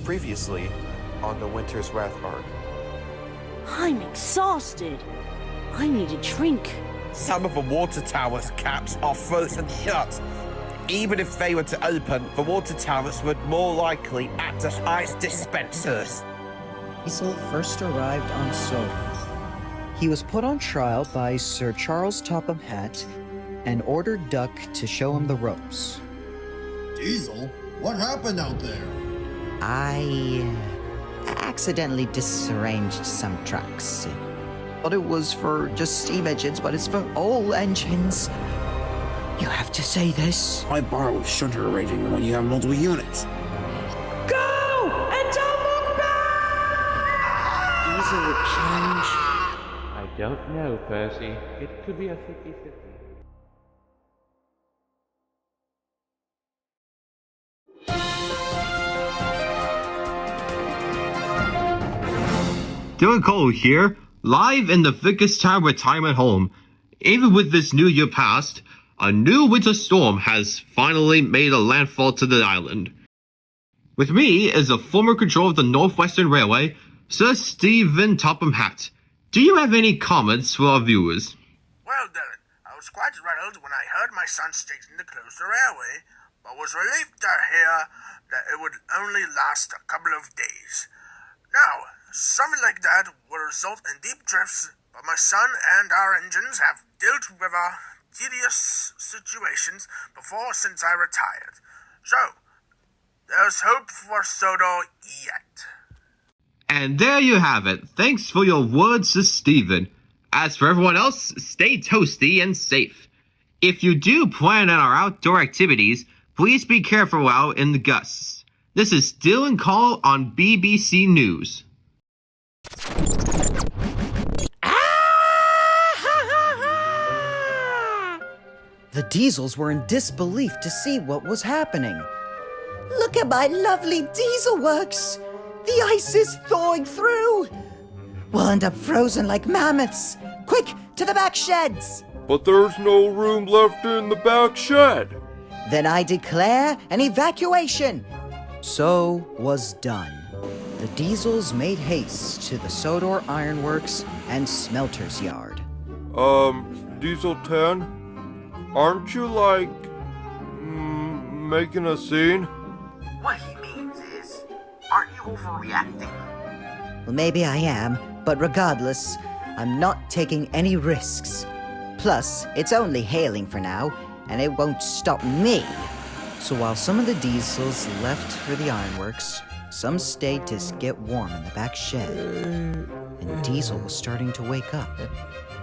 previously on the Winter's Wrath arc. I'm exhausted. I need a drink. Some of the water tower's caps are frozen shut. Even if they were to open, the water towers would more likely act as ice dispensers. Diesel first arrived on Sodor. He was put on trial by Sir Charles Topham Hatt and ordered Duck to show him the ropes. Diesel? What happened out there? I accidentally disarranged some trucks. Thought it was for just steam engines, but it's for all engines. You have to say this. I borrow a shutter rating when you have multiple units. Go! And don't look back! Diesel would change. I don't know, Percy. It could be a 50-50. Dylan Cole here, live in the Vicarstown retirement home. Even with this New Year past, a new winter storm has finally made a landfall to the island. With me is the former controller of the Northwestern Railway, Sir Stephen Topham Hatt. Do you have any comments for our viewers? Well, Dylan, I was quite rattled when I heard my son stating to close the railway, but was relieved to hear that it would only last a couple of days. Now, something like that will result in deep drifts, but my son and our engines have dealt with tedious situations before since I retired. So, there's hope for Sodor yet. And there you have it. Thanks for your words to Stephen. As for everyone else, stay toasty and safe. If you do plan on our outdoor activities, please be careful out in the gusts. This is Dylan Cole on BBC News. The Diesels were in disbelief to see what was happening. Look at my lovely diesel works! The ice is thawing through! We'll end up frozen like mammoths! Quick, to the back sheds! But there's no room left in the back shed. Then I declare an evacuation! So was done. The Diesels made haste to the Sodor Ironworks and Smelter's Yard. Diesel 10? Aren't you, making a scene? What he means is, aren't you overreacting? Well, maybe I am, but regardless, I'm not taking any risks. Plus, it's only hailing for now, and it won't stop me. So while some of the Diesels left for the ironworks, some stayed to get warm in the back shed. And Diesel was starting to wake up.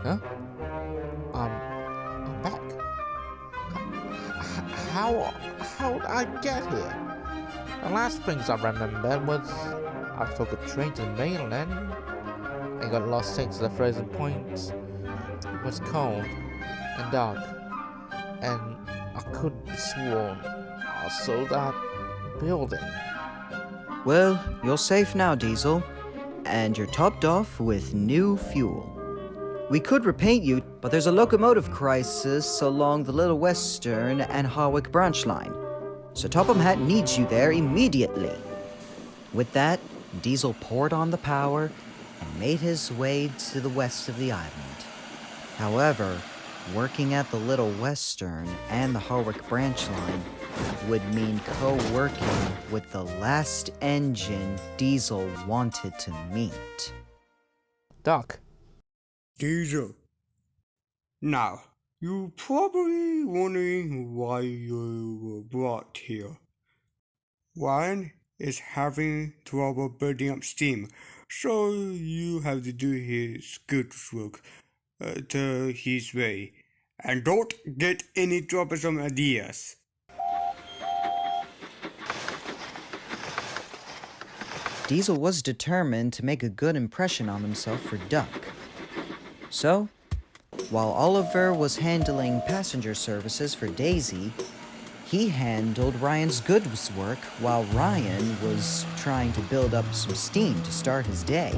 Huh? I'm back. How did I get here? The last things I remember was I took a train to the mainland. I got lost thanks to the frozen points. It was cold and dark, and I could have sworn I saw that building. Well, you're safe now, Diesel, and you're topped off with new fuel. We could repaint you, but there's a locomotive crisis along the Little Western and Harwick branchline, so Topham Hatt needs you there immediately. With that, Diesel poured on the power and made his way to the west of the island. However, working at the Little Western and the Harwick branchline would mean co-working with the last engine Diesel wanted to meet. Doc. Diesel. Now, you're probably wondering why you were brought here. Ryan is having trouble building up steam, so you have to do his good work to his way. And don't get any troublesome ideas. Diesel was determined to make a good impression on himself for Duck. So, while Oliver was handling passenger services for Daisy, he handled Ryan's goods work while Ryan was trying to build up some steam to start his day.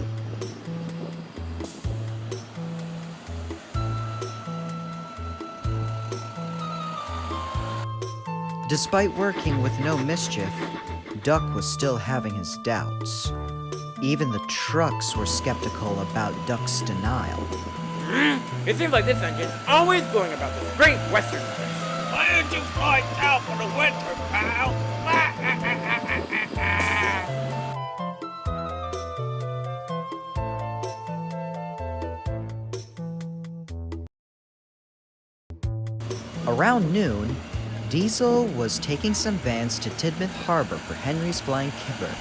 Despite working with no mischief, Duck was still having his doubts. Even the trucks were skeptical about Duck's denial. It seems like this engine's always going about the great western place. Why don't you fly south for the winter, pal? Around noon, Diesel was taking some vans to Tidmouth Harbor for Henry's Flying Kipper.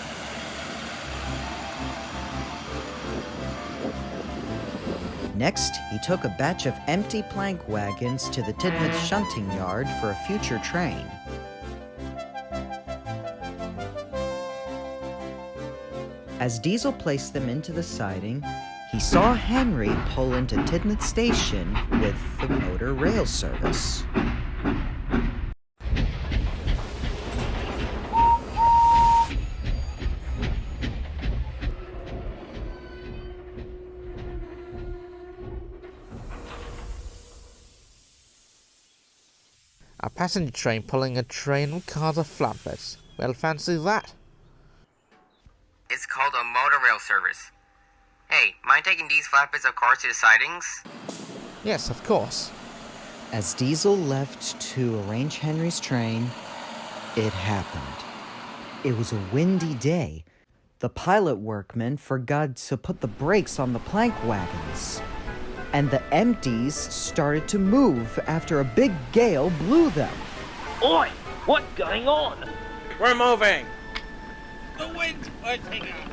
Next, he took a batch of empty plank wagons to the Tidmouth shunting yard for a future train. As Diesel placed them into the siding, he saw Henry pull into Tidmouth Station with the motor rail service. A passenger train pulling a train with cars of flatbeds. Well, fancy that. It's called a motor rail service. Hey, mind taking these flatbeds of cars to the sidings? Yes, of course. As Diesel left to arrange Henry's train, it happened. It was a windy day. The pilot workmen forgot to put the brakes on the plank wagons, and the empties started to move after a big gale blew them. Oi! What's going on? We're moving! The wind's pushing us!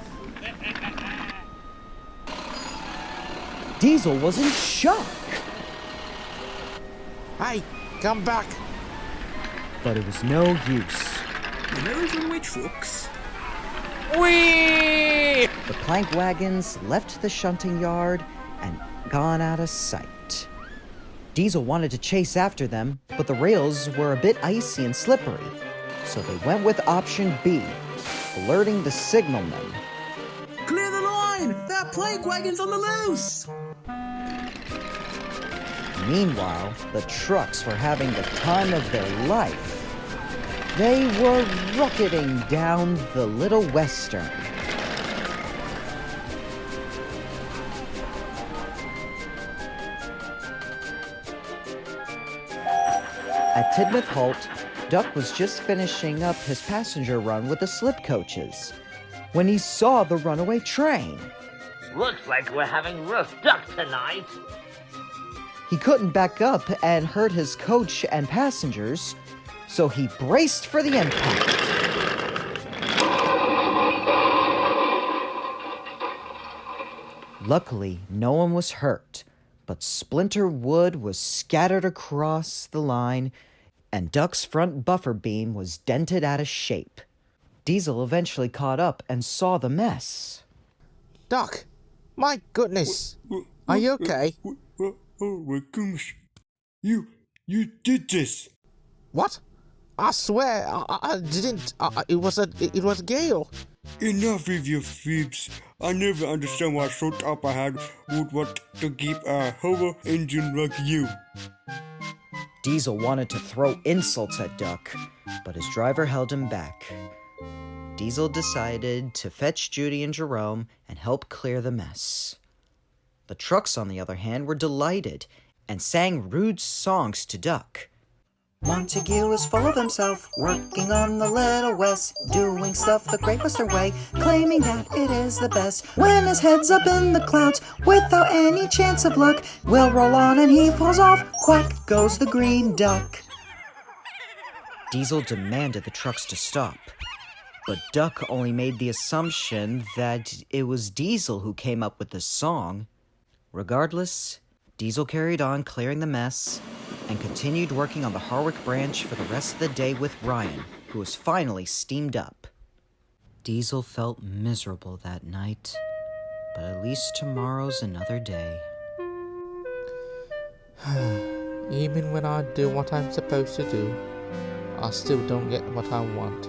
Diesel was in shock. Hey, come back! But it was no use. There's the way trucks. Whee! The plank wagons left the shunting yard and gone out of sight. Diesel wanted to chase after them, but the rails were a bit icy and slippery, so they went with option B, alerting the signalman. Clear the line! That plank wagon's on the loose! Meanwhile, the trucks were having the time of their life. They were rocketing down the Little Western. At Tidmouth Halt, Duck was just finishing up his passenger run with the slip coaches when he saw the runaway train. Looks like we're having roast duck tonight. He couldn't back up and hurt his coach and passengers, so he braced for the impact. Luckily, no one was hurt, but splinter wood was scattered across the line, and Duck's front buffer beam was dented out of shape. Diesel eventually caught up and saw the mess. Duck! My goodness! Are you okay? Oh my gosh. You did this. What? I swear, I didn't. It was a gale. Enough of your fibs. I never understand why so top I had would want to keep a hover engine like you. Diesel wanted to throw insults at Duck, but his driver held him back. Diesel decided to fetch Judy and Jerome and help clear the mess. The trucks, on the other hand, were delighted and sang rude songs to Duck. Montague is full of himself, working on the Little West, doing stuff the Great Western way, claiming that it is the best. When his head's up in the clouds, without any chance of luck, will roll on and he falls off, quack goes the green duck. Diesel demanded the trucks to stop, but Duck only made the assumption that it was Diesel who came up with the song. Regardless, Diesel carried on clearing the mess and continued working on the Harwick branch for the rest of the day with Ryan, who was finally steamed up. Diesel felt miserable that night, but at least tomorrow's another day. Even when I do what I'm supposed to do, I still don't get what I want.